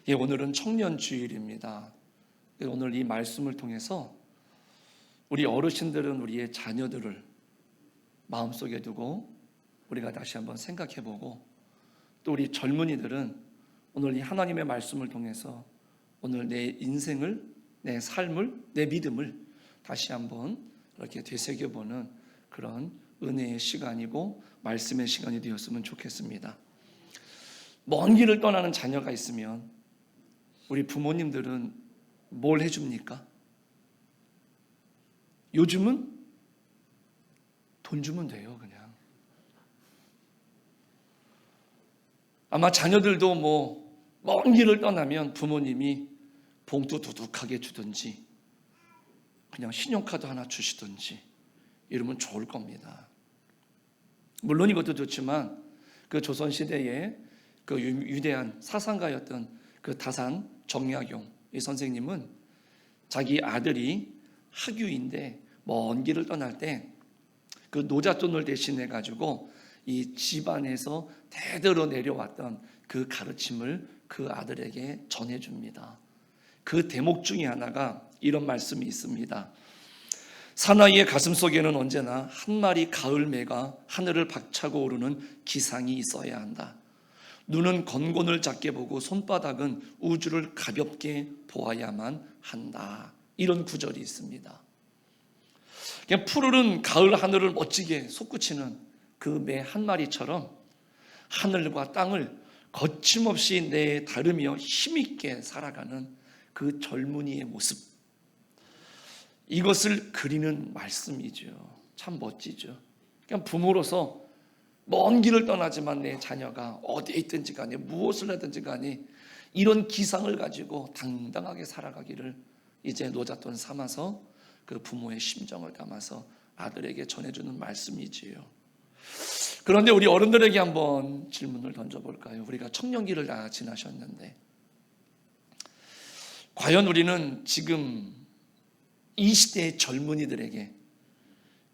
예, 오늘은 청년 주일입니다. 오늘 이 말씀을 통해서 우리 어르신들은 우리의 자녀들을 마음속에 두고 우리가 다시 한번 생각해보고, 또 우리 젊은이들은 오늘 이 하나님의 말씀을 통해서 오늘 내 인생을, 내 삶을, 내 믿음을 다시 한번 이렇게 되새겨보는 그런 은혜의 시간이고 말씀의 시간이 되었으면 좋겠습니다. 먼 길을 떠나는 자녀가 있으면 우리 부모님들은 뭘 해줍니까? 요즘은 돈 주면 돼요, 그냥. 아마 자녀들도 먼 길을 떠나면 부모님이 봉투 두둑하게 주든지 그냥 신용카드 하나 주시든지 이러면 좋을 겁니다. 물론 이것도 좋지만 그 조선시대에 그 위대한 사상가였던 그 다산 정약용 이 선생님은 자기 아들이 학유인데 먼 길을 떠날 때 그 노잣돈을 대신해 가지고 이 집안에서 대대로 내려왔던 그 가르침을 그 아들에게 전해줍니다. 그 대목 중에 하나가 이런 말씀이 있습니다. 사나이의 가슴 속에는 언제나 한 마리 가을매가 하늘을 박차고 오르는 기상이 있어야 한다. 눈은 건곤을 작게 보고 손바닥은 우주를 가볍게 보아야만 한다. 이런 구절이 있습니다. 그냥 푸르른 가을 하늘을 멋지게 솟구치는 그 매 한 마리처럼 하늘과 땅을 거침없이 내다르며 힘있게 살아가는 그 젊은이의 모습, 이것을 그리는 말씀이죠. 참 멋지죠. 그냥 부모로서 먼 길을 떠나지만 내 자녀가 어디에 있든지 간에 무엇을 하든지 간에 이런 기상을 가지고 당당하게 살아가기를 이제 노잣돈 삼아서 그 부모의 심정을 담아서 아들에게 전해주는 말씀이지요. 그런데 우리 어른들에게 한번 질문을 던져볼까요? 우리가 청년기를 다 지나셨는데 과연 우리는 지금 이 시대의 젊은이들에게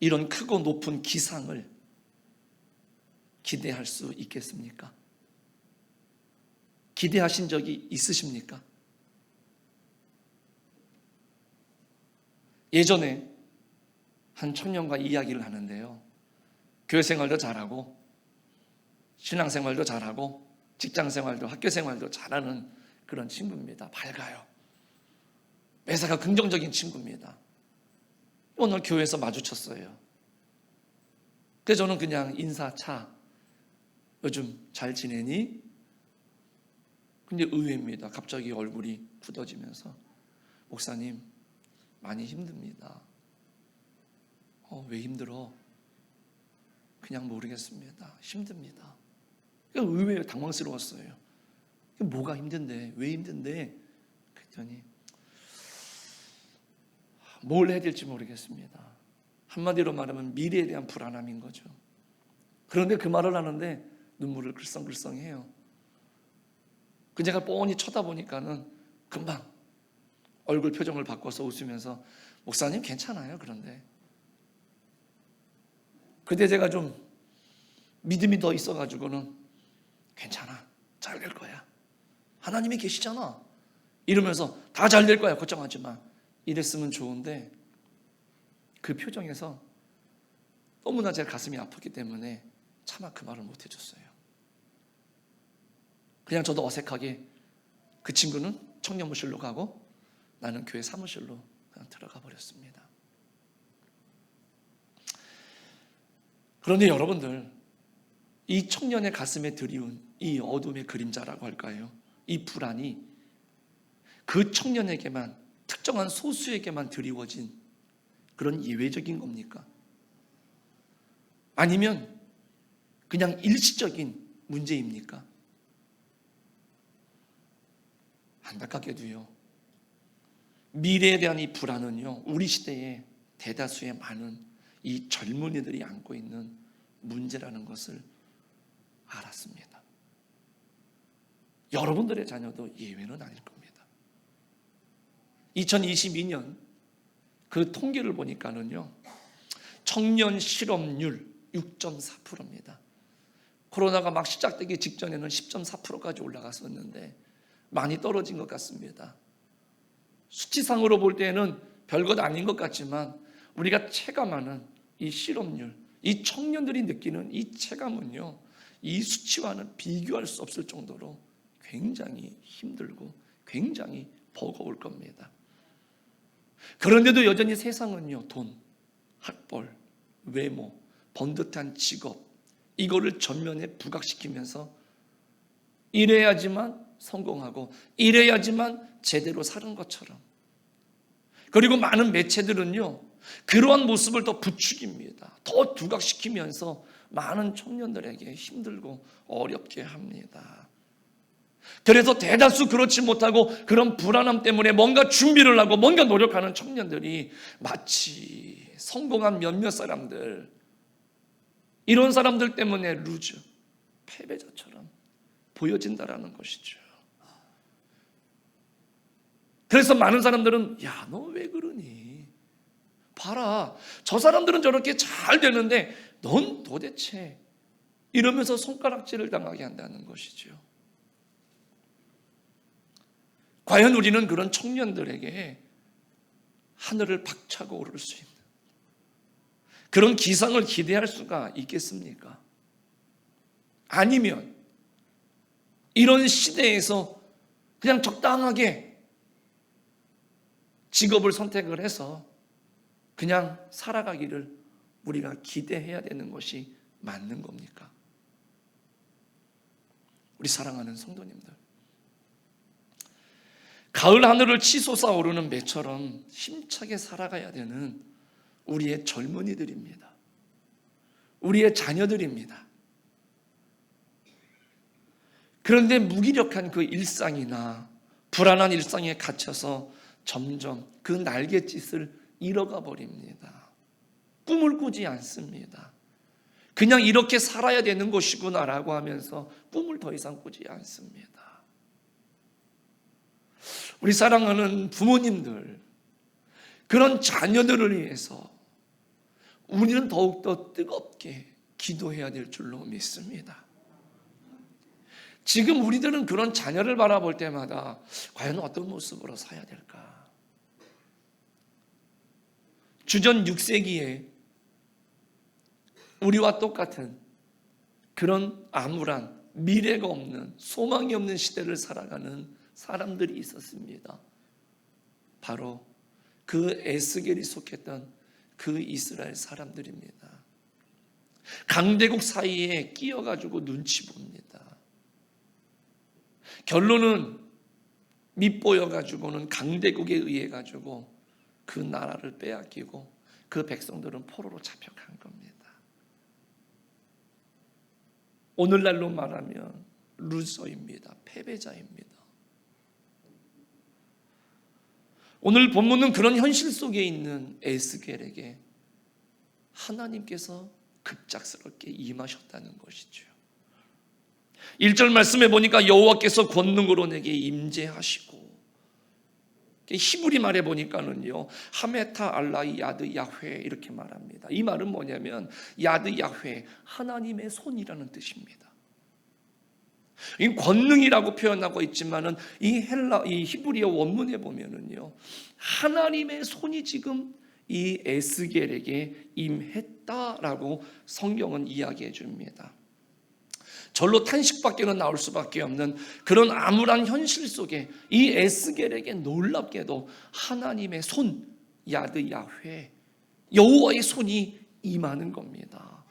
이런 크고 높은 기상을 기대할 수 있겠습니까? 기대하신 적이 있으십니까? 예전에 한 청년과 이야기를 하는데요, 교회 생활도 잘하고 신앙생활도 잘하고 직장생활도 학교생활도 잘하는 그런 친구입니다. 밝아요. 매사가 긍정적인 친구입니다. 오늘 교회에서 마주쳤어요. 그래서 저는 그냥 인사차, 요즘 잘 지내니? 근데 의외입니다. 갑자기 얼굴이 굳어지면서 목사님 많이 힘듭니다. 왜 힘들어? 그냥 모르겠습니다. 힘듭니다. 의외로 당황스러웠어요. 뭐가 힘든데? 왜 힘든데? 그랬더니 뭘 해야 될지 모르겠습니다. 한마디로 말하면 미래에 대한 불안함인 거죠. 그런데 그 말을 하는데 눈물을 글썽글썽해요. 그 제가 뻔히 쳐다보니까는 금방 얼굴 표정을 바꿔서 웃으면서 목사님 괜찮아요. 그런데 제가 좀 믿음이 더 있어가지고는 괜찮아, 잘 될 거야, 하나님이 계시잖아 이러면서 다 잘 될 거야, 걱정하지 마 이랬으면 좋은데 그 표정에서 너무나 제 가슴이 아프기 때문에 차마 그 말을 못 해줬어요. 그냥 저도 어색하게 그 친구는 청년무실로 가고 나는 교회 사무실로 그냥 들어가 버렸습니다. 그런데 여러분들, 이 청년의 가슴에 드리운 이 어둠의 그림자라고 할까요? 이 불안이 그 청년에게만, 특정한 소수에게만 드리워진 그런 예외적인 겁니까? 아니면 그냥 일시적인 문제입니까? 안타깝게도요, 미래에 대한 이 불안은요, 우리 시대의 대다수의 많은 이 젊은이들이 안고 있는 문제라는 것을 알았습니다. 여러분들의 자녀도 예외는 아닐 겁니다. 2022년 그 통계를 보니까는요, 청년 실업률 6.4%입니다. 코로나가 막 시작되기 직전에는 10.4%까지 올라갔었는데 많이 떨어진 것 같습니다. 수치상으로 볼 때는 별것 아닌 것 같지만 우리가 체감하는 이 실업률, 이 청년들이 느끼는 이 체감은요, 이 수치와는 비교할 수 없을 정도로 굉장히 힘들고 굉장히 버거울 겁니다. 그런데도 여전히 세상은요, 돈, 학벌, 외모, 번듯한 직업, 이거를 전면에 부각시키면서 이래야지만 성공하고 이래야지만 제대로 사는 것처럼, 그리고 많은 매체들은요 그러한 모습을 더 부추깁니다. 더 부각시키면서 많은 청년들에게 힘들고 어렵게 합니다. 그래서 대다수 그렇지 못하고 그런 불안함 때문에 뭔가 준비를 하고 뭔가 노력하는 청년들이 마치 성공한 몇몇 사람들, 이런 사람들 때문에 루즈, 패배자처럼 보여진다라는 것이죠. 그래서 많은 사람들은 야, 너 왜 그러니? 봐라, 저 사람들은 저렇게 잘 되는데 넌 도대체, 이러면서 손가락질을 당하게 한다는 것이죠. 과연 우리는 그런 청년들에게 하늘을 박차고 오를 수 있는 그런 기상을 기대할 수가 있겠습니까? 아니면 이런 시대에서 그냥 적당하게 직업을 선택을 해서 그냥 살아가기를 우리가 기대해야 되는 것이 맞는 겁니까? 우리 사랑하는 성도님들, 가을 하늘을 치솟아 오르는 매처럼 힘차게 살아가야 되는 우리의 젊은이들입니다. 우리의 자녀들입니다. 그런데 무기력한 그 일상이나 불안한 일상에 갇혀서 점점 그 날갯짓을 잃어가 버립니다. 꿈을 꾸지 않습니다. 그냥 이렇게 살아야 되는 것이구나라고 하면서 꿈을 더 이상 꾸지 않습니다. 우리 사랑하는 부모님들, 그런 자녀들을 위해서 우리는 더욱더 뜨겁게 기도해야 될 줄로 믿습니다. 지금 우리들은 그런 자녀를 바라볼 때마다 과연 어떤 모습으로 살아야 될까? 주전 6세기에 우리와 똑같은 그런 암울한 미래가 없는, 소망이 없는 시대를 살아가는 사람들이 있었습니다. 바로 그 에스겔이 속했던 그 이스라엘 사람들입니다. 강대국 사이에 끼어가지고 눈치 봅니다. 결론은 밉보여가지고는 강대국에 의해 가지고 그 나라를 빼앗기고 그 백성들은 포로로 잡혀간 겁니다. 오늘날로 말하면 루저입니다. 패배자입니다. 오늘 본문은 그런 현실 속에 있는 에스겔에게 하나님께서 급작스럽게 임하셨다는 것이죠. 1절 말씀에 보니까 여호와께서 권능으로 내게 임재하시고, 히브리 말에 보니까는요 하메타 알라이 야드 야훼 이렇게 말합니다. 이 말은 뭐냐면 야드 야훼, 하나님의 손이라는 뜻입니다. 이 권능이라고 표현하고 있지만은 이 히브리어 원문에 보면은요 하나님의 손이 지금 이 에스겔에게 임했다라고 성경은 이야기해 줍니다. 절로 탄식밖에는 나올 수밖에 없는 그런 암울한 현실 속에 이 에스겔에게 놀랍게도 하나님의 손, 야드 야훼, 여호와의 손이 임하는 겁니다.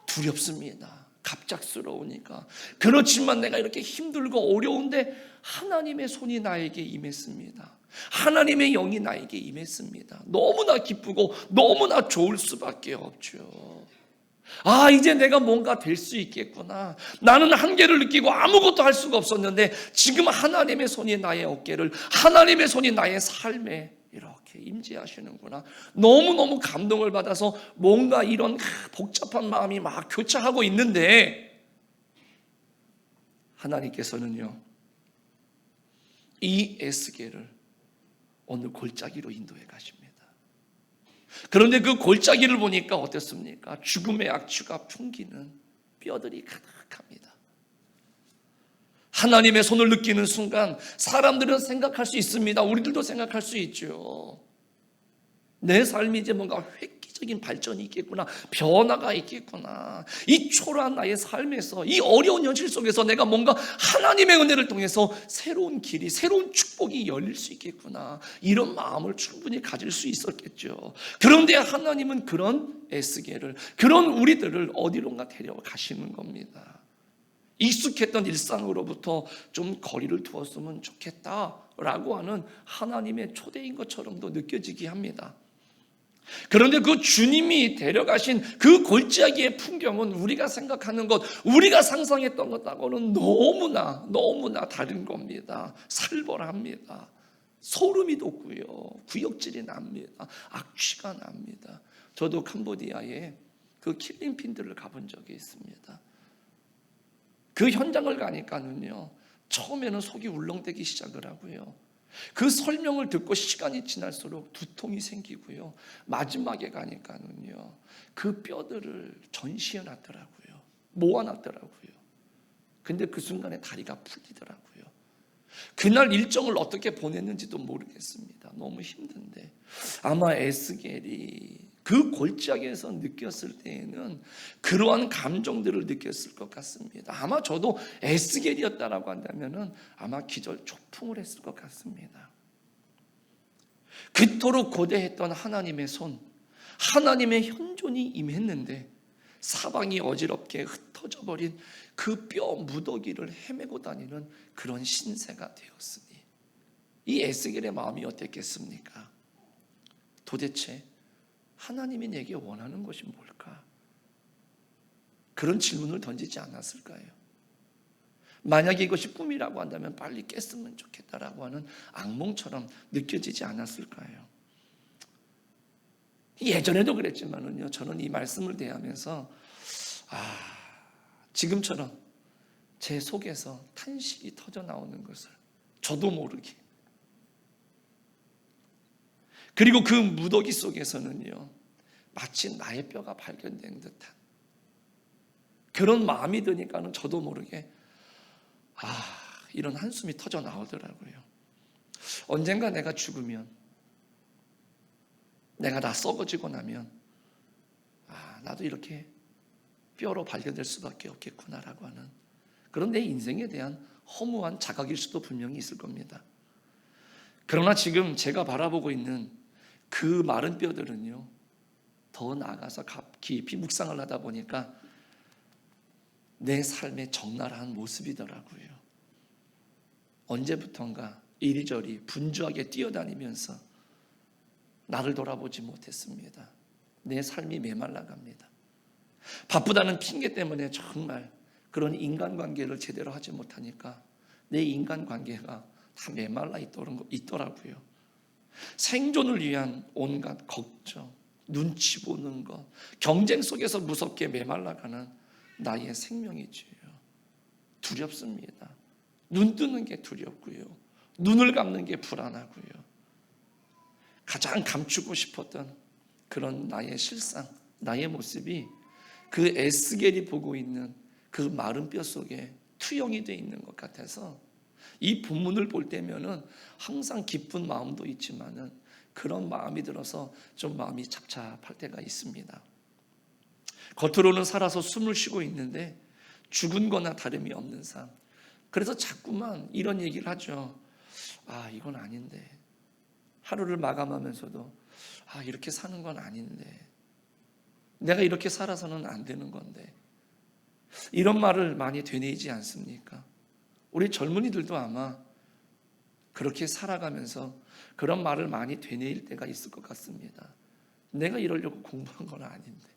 두렵습니다. 갑작스러우니까. 그렇지만 내가 이렇게 힘들고 어려운데 하나님의 손이 나에게 임했습니다. 하나님의 영이 나에게 임했습니다. 너무나 기쁘고 너무나 좋을 수밖에 없죠. 아, 이제 내가 뭔가 될 수 있겠구나. 나는 한계를 느끼고 아무것도 할 수가 없었는데 지금 하나님의 손이 나의 어깨를, 하나님의 손이 나의 삶에 이렇게 임재하시는구나. 너무너무 감동을 받아서 뭔가 이런 복잡한 마음이 막 교차하고 있는데 하나님께서는요 이 에스겔을 오늘 골짜기로 인도해 가십니다. 그런데 그 골짜기를 보니까 어땠습니까? 죽음의 악취가 풍기는 뼈들이 가득합니다. 하나님의 손을 느끼는 순간 사람들은 생각할 수 있습니다. 우리들도 생각할 수 있죠. 내 삶이 이제 뭔가 획기적인 발전이 있겠구나, 변화가 있겠구나. 이 초라한 나의 삶에서, 이 어려운 현실 속에서 내가 뭔가 하나님의 은혜를 통해서 새로운 길이, 새로운 축복이 열릴 수 있겠구나, 이런 마음을 충분히 가질 수 있었겠죠. 그런데 하나님은 그런 에스겔을, 그런 우리들을 어디론가 데려가시는 겁니다. 익숙했던 일상으로부터 좀 거리를 두었으면 좋겠다라고 하는 하나님의 초대인 것처럼도 느껴지게 합니다. 그런데 그 주님이 데려가신 그 골짜기의 풍경은 우리가 생각하는 것, 우리가 상상했던 것하고는 너무나 다른 겁니다. 살벌합니다. 소름이 돋고요, 구역질이 납니다. 악취가 납니다. 저도 캄보디아에 그 킬링핀들을 가본 적이 있습니다. 그 현장을 가니까는요, 처음에는 속이 울렁대기 시작을 하고요, 그 설명을 듣고 시간이 지날수록 두통이 생기고요, 마지막에 가니까는요, 그 뼈들을 전시해 놨더라고요. 모아놨더라고요. 근데 그 순간에 다리가 풀리더라고요. 그날 일정을 어떻게 보냈는지도 모르겠습니다. 너무 힘든데 아마 에스겔이 그 골짜기에서 느꼈을 때에는 그러한 감정들을 느꼈을 것 같습니다. 아마 저도 에스겔이었다라고 한다면은 아마 기절 초풍을 했을 것 같습니다. 그토록 고대했던 하나님의 손, 하나님의 현존이 임했는데 사방이 어지럽게 흩어져 버린 그 뼈 무더기를 헤매고 다니는 그런 신세가 되었으니 이 에스겔의 마음이 어땠겠습니까? 도대체 하나님이 내게 원하는 것이 뭘까? 그런 질문을 던지지 않았을까요? 만약에 이것이 꿈이라고 한다면 빨리 깼으면 좋겠다라고 하는 악몽처럼 느껴지지 않았을까요? 예전에도 그랬지만은요, 저는 이 말씀을 대하면서 지금처럼 제 속에서 탄식이 터져 나오는 것을 저도 모르게, 그리고 그 무더기 속에서는요, 마치 나의 뼈가 발견된 듯한 그런 마음이 드니까는 저도 모르게 이런 한숨이 터져 나오더라고요. 언젠가 내가 죽으면, 내가 다 썩어지고 나면 나도 이렇게 뼈로 발견될 수밖에 없겠구나라고 하는 그런 내 인생에 대한 허무한 자각일 수도 분명히 있을 겁니다. 그러나 지금 제가 바라보고 있는 그 마른 뼈들은요, 더 나아가서 깊이 묵상을 하다 보니까 내 삶의 적나라한 모습이더라고요. 언제부턴가 이리저리 분주하게 뛰어다니면서 나를 돌아보지 못했습니다. 내 삶이 메말라갑니다. 바쁘다는 핑계 때문에 정말 그런 인간관계를 제대로 하지 못하니까 내 인간관계가 다 메말라 있더라고요. 생존을 위한 온갖 걱정, 눈치 보는 것, 경쟁 속에서 무섭게 메말라가는 나의 생명이지요. 두렵습니다. 눈 뜨는 게 두렵고요, 눈을 감는 게 불안하고요, 가장 감추고 싶었던 그런 나의 실상, 나의 모습이 그 에스겔이 보고 있는 그 마른 뼈 속에 투영이 되어 있는 것 같아서 이 본문을 볼 때면은 항상 기쁜 마음도 있지만은 그런 마음이 들어서 좀 마음이 착잡할 때가 있습니다. 겉으로는 살아서 숨을 쉬고 있는데 죽은 거나 다름이 없는 삶. 그래서 자꾸만 이런 얘기를 하죠. 이건 아닌데. 하루를 마감하면서도 이렇게 사는 건 아닌데. 내가 이렇게 살아서는 안 되는 건데. 이런 말을 많이 되뇌이지 않습니까? 우리 젊은이들도 아마 그렇게 살아가면서 그런 말을 많이 되뇌일 때가 있을 것 같습니다. 내가 이러려고 공부한 건 아닌데,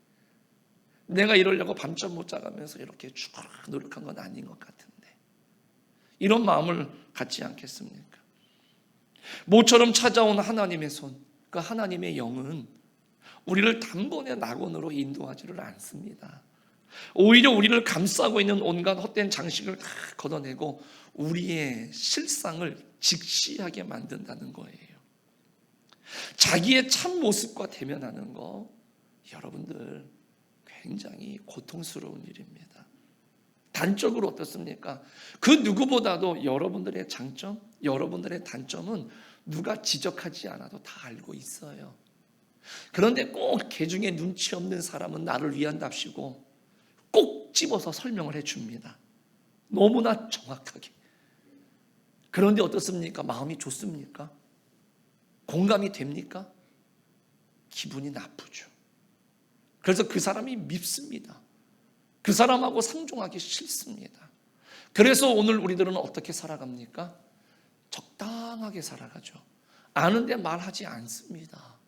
내가 이러려고 밤잠 못 자가면서 이렇게 쭉 노력한 건 아닌 것 같은데, 이런 마음을 갖지 않겠습니까? 모처럼 찾아온 하나님의 손, 그 하나님의 영은 우리를 단번에 낙원으로 인도하지를 않습니다. 오히려 우리를 감싸고 있는 온갖 헛된 장식을 다 걷어내고 우리의 실상을 직시하게 만든다는 거예요. 자기의 참 모습과 대면하는 거, 여러분들 굉장히 고통스러운 일입니다. 단적으로 어떻습니까? 그 누구보다도 여러분들의 장점, 여러분들의 단점은 누가 지적하지 않아도 다 알고 있어요. 그런데 꼭 개중에 눈치 없는 사람은 나를 위한답시고 꼭 집어서 설명을 해줍니다. 너무나 정확하게. 그런데 어떻습니까? 마음이 좋습니까? 공감이 됩니까? 기분이 나쁘죠. 그래서 그 사람이 밉습니다. 그 사람하고 상종하기 싫습니다. 그래서 오늘 우리들은 어떻게 살아갑니까? 적당하게 살아가죠. 아는데 말하지 않습니다.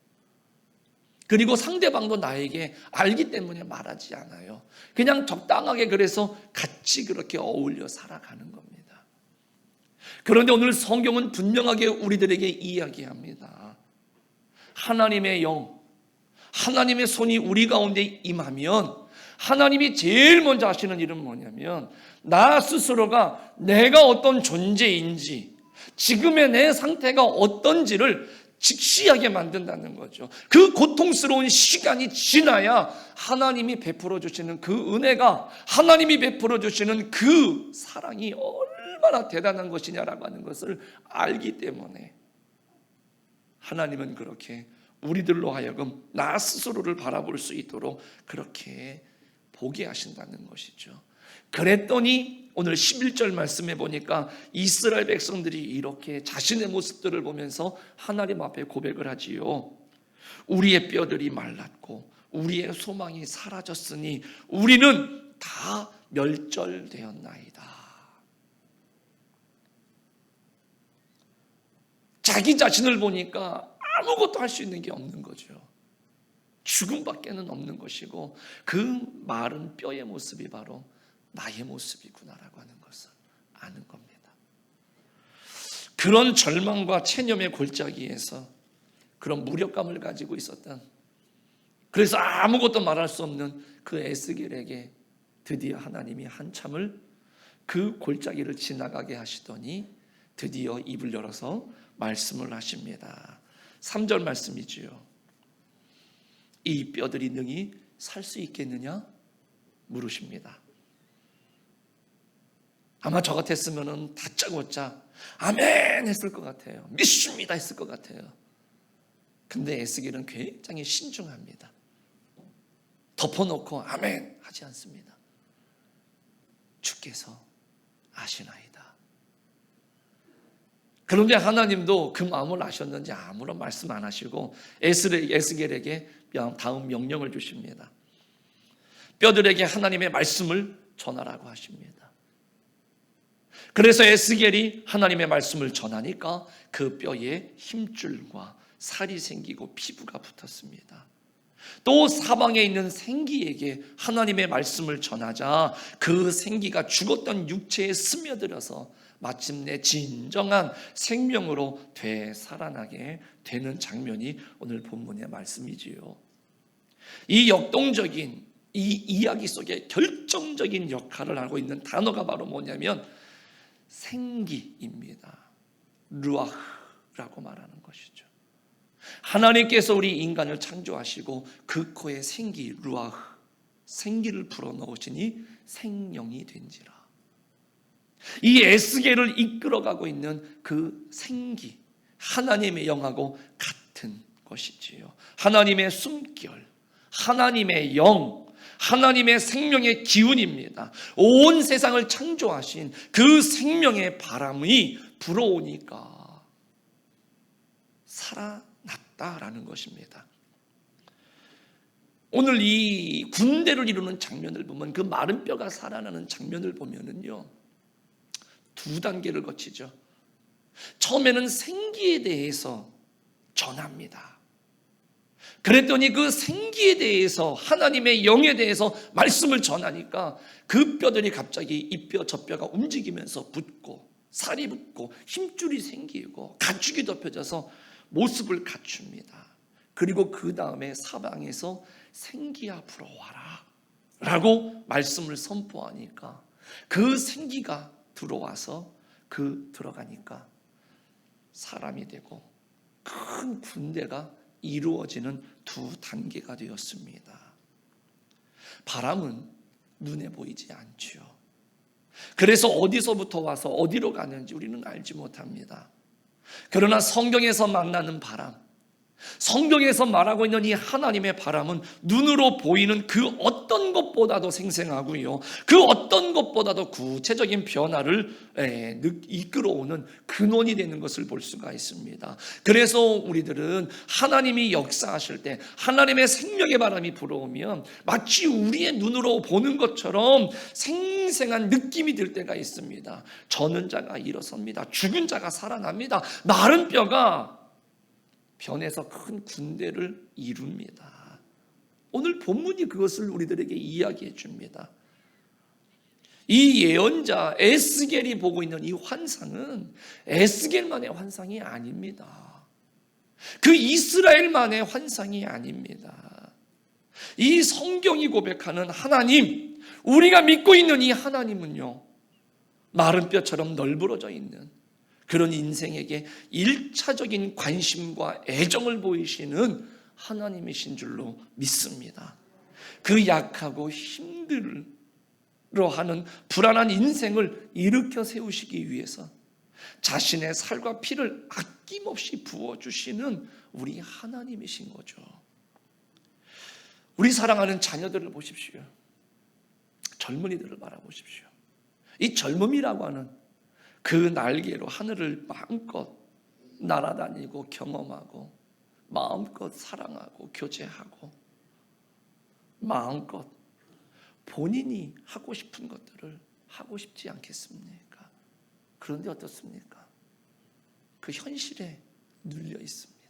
그리고 상대방도 나에게 알기 때문에 말하지 않아요. 그냥 적당하게 그래서 같이 그렇게 어울려 살아가는 겁니다. 그런데 오늘 성경은 분명하게 우리들에게 이야기합니다. 하나님의 영, 하나님의 손이 우리 가운데 임하면 하나님이 제일 먼저 하시는 일은 뭐냐면 나 스스로가 내가 어떤 존재인지 지금의 내 상태가 어떤지를 직시하게 만든다는 거죠. 그 고통스러운 시간이 지나야 하나님이 베풀어 주시는 그 은혜가, 하나님이 베풀어 주시는 그 사랑이 얼마나 대단한 것이냐라고 하는 것을 알기 때문에 하나님은 그렇게 우리들로 하여금 나 스스로를 바라볼 수 있도록 그렇게 보게 하신다는 것이죠. 그랬더니 오늘 11절 말씀에 보니까 이스라엘 백성들이 이렇게 자신의 모습들을 보면서 하나님 앞에 고백을 하지요. 우리의 뼈들이 말랐고 우리의 소망이 사라졌으니 우리는 다 멸절되었나이다. 자기 자신을 보니까 아무것도 할 수 있는 게 없는 거죠. 죽음밖에는 없는 것이고 그 마른 뼈의 모습이 바로 나의 모습이구나라고 하는 것을 아는 겁니다. 그런 절망과 체념의 골짜기에서 그런 무력감을 가지고 있었던, 그래서 아무것도 말할 수 없는 그 에스겔에게 드디어 하나님이 한참을 그 골짜기를 지나가게 하시더니 드디어 입을 열어서 말씀을 하십니다. 3절 말씀이지요. 이 뼈들이 능히 살 수 있겠느냐? 물으십니다. 아마 저 같았으면 다짜고짜 아멘 했을 것 같아요. 믿습니다 했을 것 같아요. 근데 에스겔은 굉장히 신중합니다. 덮어놓고 아멘 하지 않습니다. 주께서 아시나이다. 그런데 하나님도 그 마음을 아셨는지 아무런 말씀 안 하시고 에스겔에게 다음 명령을 주십니다. 뼈들에게 하나님의 말씀을 전하라고 하십니다. 그래서 에스겔이 하나님의 말씀을 전하니까 그 뼈에 힘줄과 살이 생기고 피부가 붙었습니다. 또 사방에 있는 생기에게 하나님의 말씀을 전하자 그 생기가 죽었던 육체에 스며들어서 마침내 진정한 생명으로 되살아나게 되는 장면이 오늘 본문의 말씀이지요. 이 역동적인 이 이야기 속에 결정적인 역할을 하고 있는 단어가 바로 뭐냐면 생기입니다. 루아흐라고 말하는 것이죠. 하나님께서 우리 인간을 창조하시고 그 코에 생기, 루아흐, 생기를 불어넣으시니 생명이 된지라. 이 에스겔을 이끌어가고 있는 그 생기, 하나님의 영하고 같은 것이지요. 하나님의 숨결, 하나님의 영, 하나님의 생명의 기운입니다. 온 세상을 창조하신 그 생명의 바람이 불어오니까 살아났다라는 것입니다. 오늘 이 군대를 이루는 장면을 보면, 그 마른 뼈가 살아나는 장면을 보면은요, 두 단계를 거치죠. 처음에는 생기에 대해서 전합니다. 그랬더니 그 생기에 대해서, 하나님의 영에 대해서 말씀을 전하니까 그 뼈들이 갑자기 이 뼈 저 뼈가 움직이면서 붙고 살이 붙고 힘줄이 생기고 가죽이 덮여져서 모습을 갖춥니다. 그리고 그 다음에 사방에서 생기야 불어와라 라고 말씀을 선포하니까 그 생기가 들어와서 들어가니까 사람이 되고 큰 군대가 이루어지는 두 단계가 되었습니다. 바람은 눈에 보이지 않지요. 그래서 어디서부터 와서 어디로 가는지 우리는 알지 못합니다. 그러나 성경에서 만나는 바람, 성경에서 말하고 있는 이 하나님의 바람은 눈으로 보이는 그 어떤 것보다도 생생하고요, 그 어떤 것보다도 구체적인 변화를 이끌어오는 근원이 되는 것을 볼 수가 있습니다. 그래서 우리들은 하나님이 역사하실 때, 하나님의 생명의 바람이 불어오면 마치 우리의 눈으로 보는 것처럼 생생한 느낌이 들 때가 있습니다. 저는 자가 일어섭니다. 죽은 자가 살아납니다. 마른 뼈가 변해서 큰 군대를 이룹니다. 오늘 본문이 그것을 우리들에게 이야기해 줍니다. 이 예언자 에스겔이 보고 있는 이 환상은 에스겔만의 환상이 아닙니다. 그 이스라엘만의 환상이 아닙니다. 이 성경이 고백하는 하나님, 우리가 믿고 있는 이 하나님은요, 마른 뼈처럼 널브러져 있는 그런 인생에게 1차적인 관심과 애정을 보이시는 하나님이신 줄로 믿습니다. 그 약하고 힘들어하는 불안한 인생을 일으켜 세우시기 위해서 자신의 살과 피를 아낌없이 부어주시는 우리 하나님이신 거죠. 우리 사랑하는 자녀들을 보십시오. 젊은이들을 바라보십시오. 이 젊음이라고 하는 그 날개로 하늘을 마음껏 날아다니고 경험하고 마음껏 사랑하고 교제하고 마음껏 본인이 하고 싶은 것들을 하고 싶지 않겠습니까? 그런데 어떻습니까? 그 현실에 눌려 있습니다.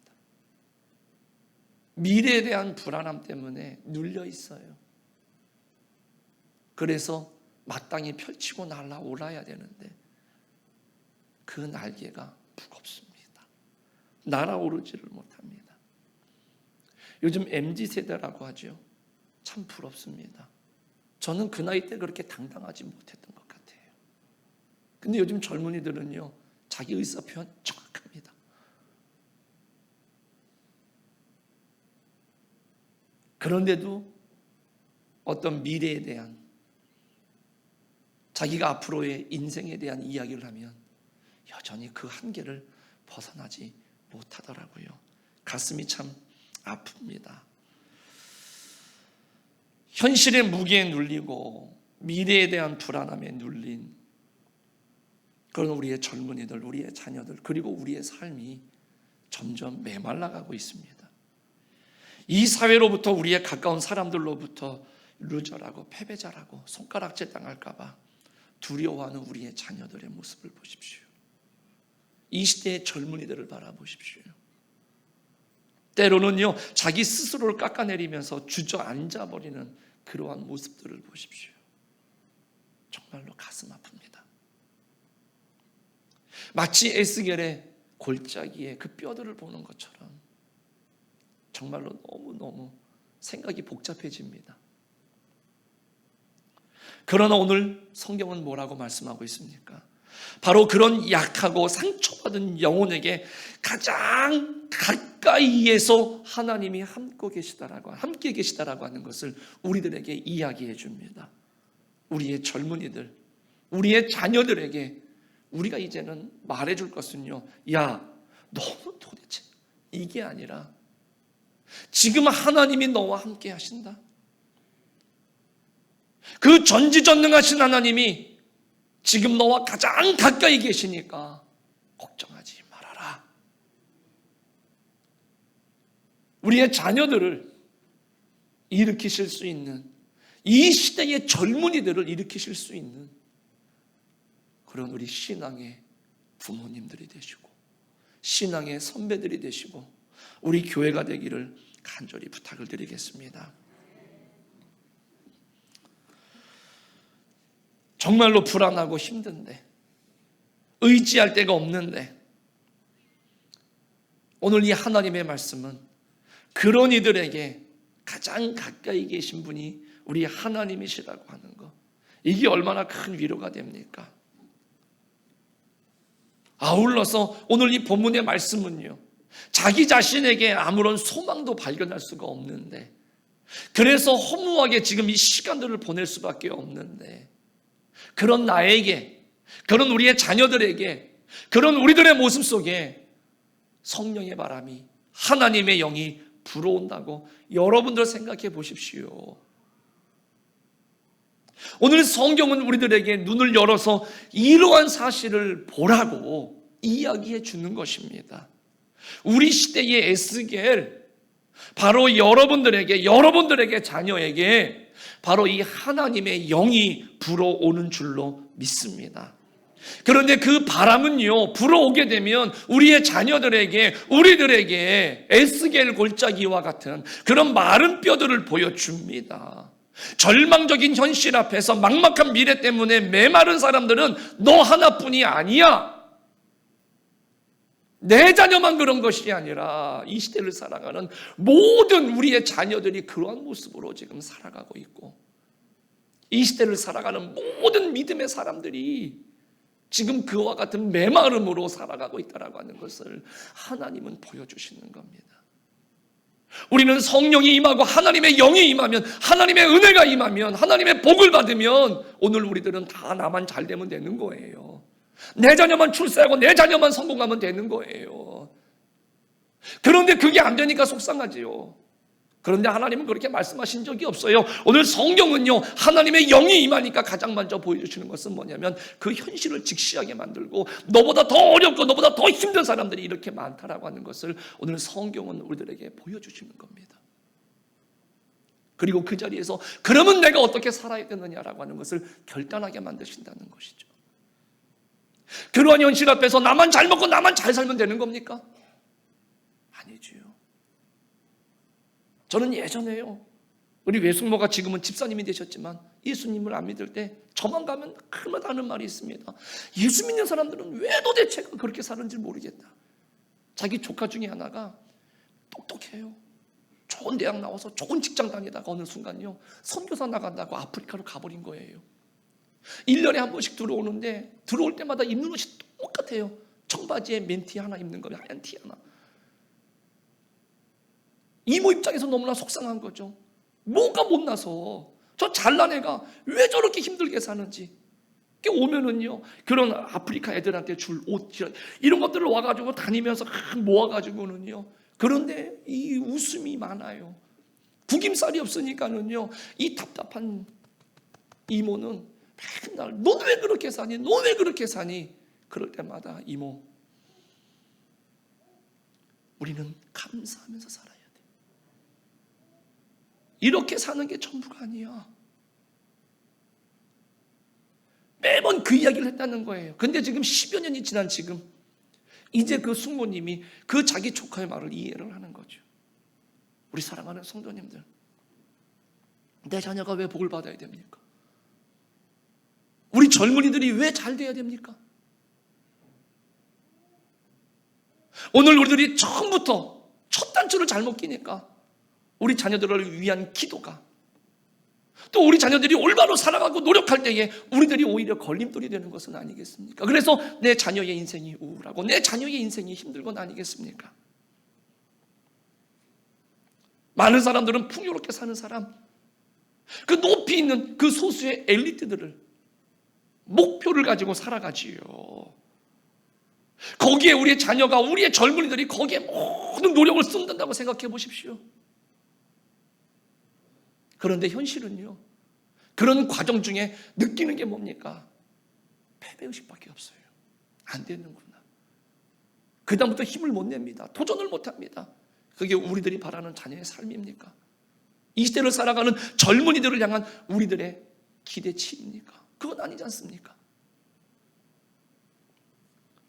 미래에 대한 불안함 때문에 눌려 있어요. 그래서 마땅히 펼치고 날아올라야 되는데 그 날개가 무겁습니다. 날아오르지를 못합니다. 요즘 MZ세대라고 하죠. 참 부럽습니다. 저는 그 나이 때 그렇게 당당하지 못했던 것 같아요. 근데 요즘 젊은이들은요, 자기 의사표현 정확합니다. 그런데도 어떤 미래에 대한, 자기가 앞으로의 인생에 대한 이야기를 하면 여전히 그 한계를 벗어나지 못하더라고요. 가슴이 참 아픕니다. 현실의 무게에 눌리고 미래에 대한 불안함에 눌린 그런 우리의 젊은이들, 우리의 자녀들, 그리고 우리의 삶이 점점 메말라가고 있습니다. 이 사회로부터, 우리의 가까운 사람들로부터 루저라고, 패배자라고 손가락질 당할까 봐 두려워하는 우리의 자녀들의 모습을 보십시오. 이 시대의 젊은이들을 바라보십시오. 때로는요, 자기 스스로를 깎아내리면서 주저앉아 버리는 그러한 모습들을 보십시오. 정말로 가슴 아픕니다. 마치 에스겔의 골짜기에 그 뼈들을 보는 것처럼 정말로 너무너무 생각이 복잡해집니다. 그러나 오늘 성경은 뭐라고 말씀하고 있습니까? 바로 그런 약하고 상처받은 영혼에게 가장 가까이에서 하나님이 함께 계시다라고 하는 것을 우리들에게 이야기해 줍니다. 우리의 젊은이들, 우리의 자녀들에게 우리가 이제는 말해줄 것은요, 야, 너는 도대체 이게 아니라 지금 하나님이 너와 함께 하신다. 그 전지전능하신 하나님이 지금 너와 가장 가까이 계시니까 걱정하지 말아라. 우리의 자녀들을 일으키실 수 있는, 이 시대의 젊은이들을 일으키실 수 있는 그런 우리 신앙의 부모님들이 되시고 신앙의 선배들이 되시고 우리 교회가 되기를 간절히 부탁을 드리겠습니다. 정말로 불안하고 힘든데, 의지할 데가 없는데, 오늘 이 하나님의 말씀은 그런 이들에게 가장 가까이 계신 분이 우리 하나님이시라고 하는 것, 이게 얼마나 큰 위로가 됩니까? 아울러서 오늘 이 본문의 말씀은요, 자기 자신에게 아무런 소망도 발견할 수가 없는데, 그래서 허무하게 지금 이 시간들을 보낼 수밖에 없는데, 그런 나에게, 그런 우리의 자녀들에게, 그런 우리들의 모습 속에 성령의 바람이, 하나님의 영이 불어온다고 여러분들 생각해 보십시오. 오늘 성경은 우리들에게 눈을 열어서 이러한 사실을 보라고 이야기해 주는 것입니다. 우리 시대의 에스겔, 바로 여러분들에게 자녀에게 바로 이 하나님의 영이 불어오는 줄로 믿습니다. 그런데 그 바람은요, 불어오게 되면 우리의 자녀들에게, 우리들에게 에스겔 골짜기와 같은 그런 마른 뼈들을 보여줍니다. 절망적인 현실 앞에서 막막한 미래 때문에 메마른 사람들은 너 하나뿐이 아니야. 내 자녀만 그런 것이 아니라 이 시대를 살아가는 모든 우리의 자녀들이 그러한 모습으로 지금 살아가고 있고, 이 시대를 살아가는 모든 믿음의 사람들이 지금 그와 같은 메마름으로 살아가고 있다라고 하는 것을 하나님은 보여주시는 겁니다. 우리는 성령이 임하고 하나님의 영이 임하면, 하나님의 은혜가 임하면, 하나님의 복을 받으면 오늘 우리들은 다 나만 잘 되면 되는 거예요. 내 자녀만 출세하고 내 자녀만 성공하면 되는 거예요. 그런데 그게 안 되니까 속상하지요. 그런데 하나님은 그렇게 말씀하신 적이 없어요. 오늘 성경은요, 하나님의 영이 임하니까 가장 먼저 보여주시는 것은 뭐냐면 그 현실을 직시하게 만들고, 너보다 더 어렵고 너보다 더 힘든 사람들이 이렇게 많다라고 하는 것을 오늘 성경은 우리들에게 보여주시는 겁니다. 그리고 그 자리에서 그러면 내가 어떻게 살아야 되느냐라고 하는 것을 결단하게 만드신다는 것이죠. 그러한 현실 앞에서 나만 잘 먹고 나만 잘 살면 되는 겁니까? 아니지요. 저는 예전에요, 우리 외숙모가 지금은 집사님이 되셨지만 예수님을 안 믿을 때 저만 가면 그만 하는 말이 있습니다. 예수 믿는 사람들은 왜 도대체 그렇게 사는지 모르겠다. 자기 조카 중에 하나가 똑똑해요. 좋은 대학 나와서 좋은 직장 다니다가 어느 순간요, 선교사 나간다고 아프리카로 가버린 거예요. 1년에 한 번씩 들어오는데 들어올 때마다 입는 옷이 똑같아요. 청바지에 맨티 하나 입는 거예요. 하얀 티 하나. 이모 입장에서 너무나 속상한 거죠. 뭐가 못나서 저 잘난 애가 왜 저렇게 힘들게 사는지. 오면은요, 그런 아프리카 애들한테 줄 옷 이런 것들을 와가지고 다니면서 모아가지고는요, 그런데 이 웃음이 많아요. 구김살이 없으니까는요, 이 답답한 이모는 맨날 넌 왜 그렇게 사니? 넌 왜 그렇게 사니? 그럴 때마다 이모, 우리는 감사하면서 살아야 돼. 이렇게 사는 게 전부가 아니야. 매번 그 이야기를 했다는 거예요. 근데 지금 10여 년이 지난 지금 이제 그 숙모님이 그 자기 조카의 말을 이해를 하는 거죠. 우리 사랑하는 성도님들, 내 자녀가 왜 복을 받아야 됩니까? 우리 젊은이들이 왜 잘 돼야 됩니까? 오늘 우리들이 처음부터 첫 단추를 잘못 끼니까 우리 자녀들을 위한 기도가, 또 우리 자녀들이 올바로 살아가고 노력할 때에 우리들이 오히려 걸림돌이 되는 것은 아니겠습니까? 그래서 내 자녀의 인생이 우울하고 내 자녀의 인생이 힘들건 아니겠습니까? 많은 사람들은 풍요롭게 사는 사람, 그 높이 있는 그 소수의 엘리트들을 목표를 가지고 살아가지요. 거기에 우리의 자녀가, 우리의 젊은이들이 거기에 모든 노력을 쏟는다고 생각해 보십시오. 그런데 현실은요, 그런 과정 중에 느끼는 게 뭡니까? 패배의식밖에 없어요. 안 되는구나. 그 다음부터 힘을 못 냅니다. 도전을 못 합니다. 그게 우리들이 바라는 자녀의 삶입니까? 이 시대를 살아가는 젊은이들을 향한 우리들의 기대치입니까? 그건 아니지 않습니까?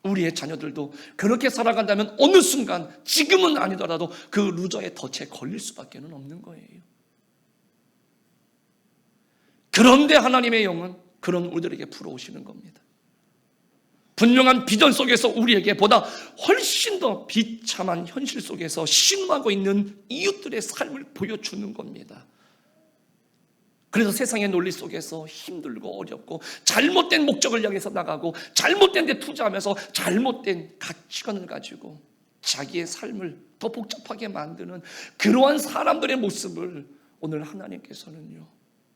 우리의 자녀들도 그렇게 살아간다면 어느 순간, 지금은 아니더라도 그 루저의 덫에 걸릴 수밖에 없는 거예요. 그런데 하나님의 영은 그런 우리들에게 불어오시는 겁니다. 분명한 비전 속에서 우리에게 보다 훨씬 더 비참한 현실 속에서 신음하고 있는 이웃들의 삶을 보여주는 겁니다. 그래서 세상의 논리 속에서 힘들고 어렵고 잘못된 목적을 향해서 나가고 잘못된 데 투자하면서 잘못된 가치관을 가지고 자기의 삶을 더 복잡하게 만드는 그러한 사람들의 모습을 오늘 하나님께서는요,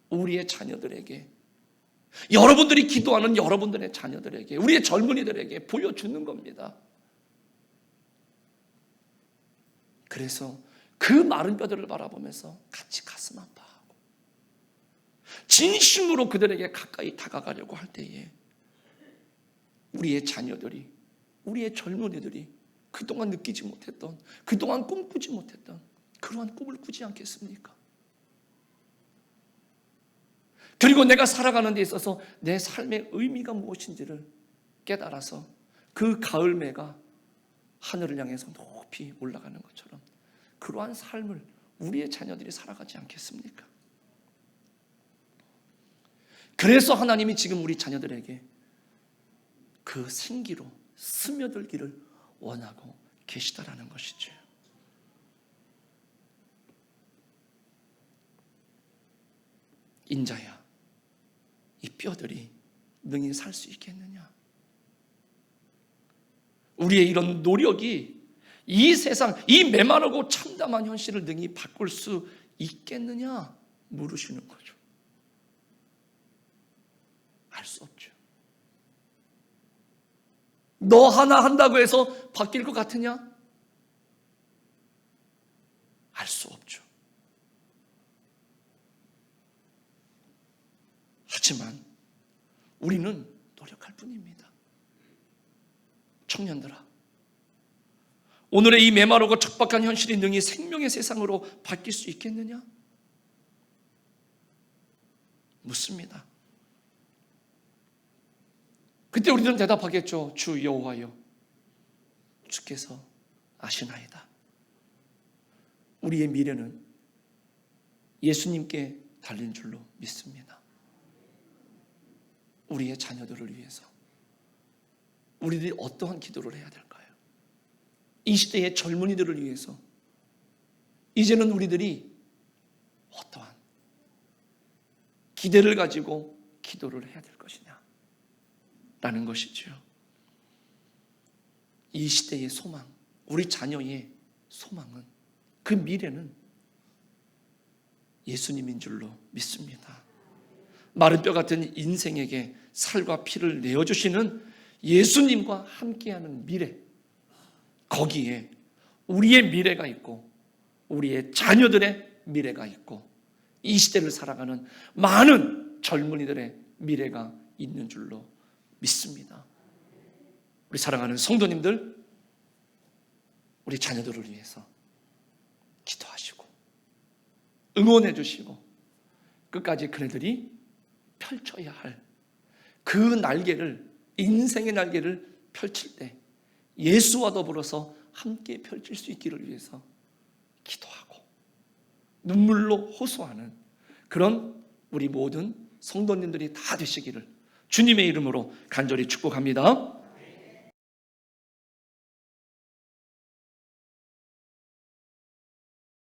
우리의 자녀들에게, 여러분들이 기도하는 여러분들의 자녀들에게, 우리의 젊은이들에게 보여주는 겁니다. 그래서 그 마른 뼈들을 바라보면서 같이 가슴 아파하고 진심으로 그들에게 가까이 다가가려고 할 때에 우리의 자녀들이, 우리의 젊은이들이 그동안 느끼지 못했던, 그동안 꿈꾸지 못했던 그러한 꿈을 꾸지 않겠습니까? 그리고 내가 살아가는 데 있어서 내 삶의 의미가 무엇인지를 깨달아서 그 가을매가 하늘을 향해서 높이 올라가는 것처럼 그러한 삶을 우리의 자녀들이 살아가지 않겠습니까? 그래서 하나님이 지금 우리 자녀들에게 그 생기로 스며들기를 원하고 계시다라는 것이죠. 인자야, 이 뼈들이 능히 살 수 있겠느냐? 우리의 이런 노력이 이 세상, 이 메마르고 참담한 현실을 능히 바꿀 수 있겠느냐? 물으시는 거죠. 알 수 없죠. 너 하나 한다고 해서 바뀔 것 같으냐? 알 수 없죠. 하지만 우리는 노력할 뿐입니다. 청년들아, 오늘의 이 메마르고 척박한 현실이 능히 생명의 세상으로 바뀔 수 있겠느냐? 묻습니다. 그때 우리는 대답하겠죠. 주 여호와여, 주께서 아시나이다. 우리의 미래는 예수님께 달린 줄로 믿습니다. 우리의 자녀들을 위해서 우리들이 어떠한 기도를 해야 될까요? 이 시대의 젊은이들을 위해서 이제는 우리들이 어떠한 기대를 가지고 기도를 해야 될 것이냐 라는 것이죠. 이 시대의 소망, 우리 자녀의 소망은, 그 미래는 예수님인 줄로 믿습니다. 마른 뼈 같은 인생에게 살과 피를 내어주시는 예수님과 함께하는 미래, 거기에 우리의 미래가 있고 우리의 자녀들의 미래가 있고 이 시대를 살아가는 많은 젊은이들의 미래가 있는 줄로 믿습니다. 우리 사랑하는 성도님들, 우리 자녀들을 위해서 기도하시고 응원해 주시고 끝까지 그네들이 펼쳐야 할 그 날개를, 인생의 날개를 펼칠 때 예수와 더불어서 함께 펼칠 수 있기를 위해서 기도하고 눈물로 호소하는 그런 우리 모든 성도님들이 다 되시기를 주님의 이름으로 간절히 축복합니다.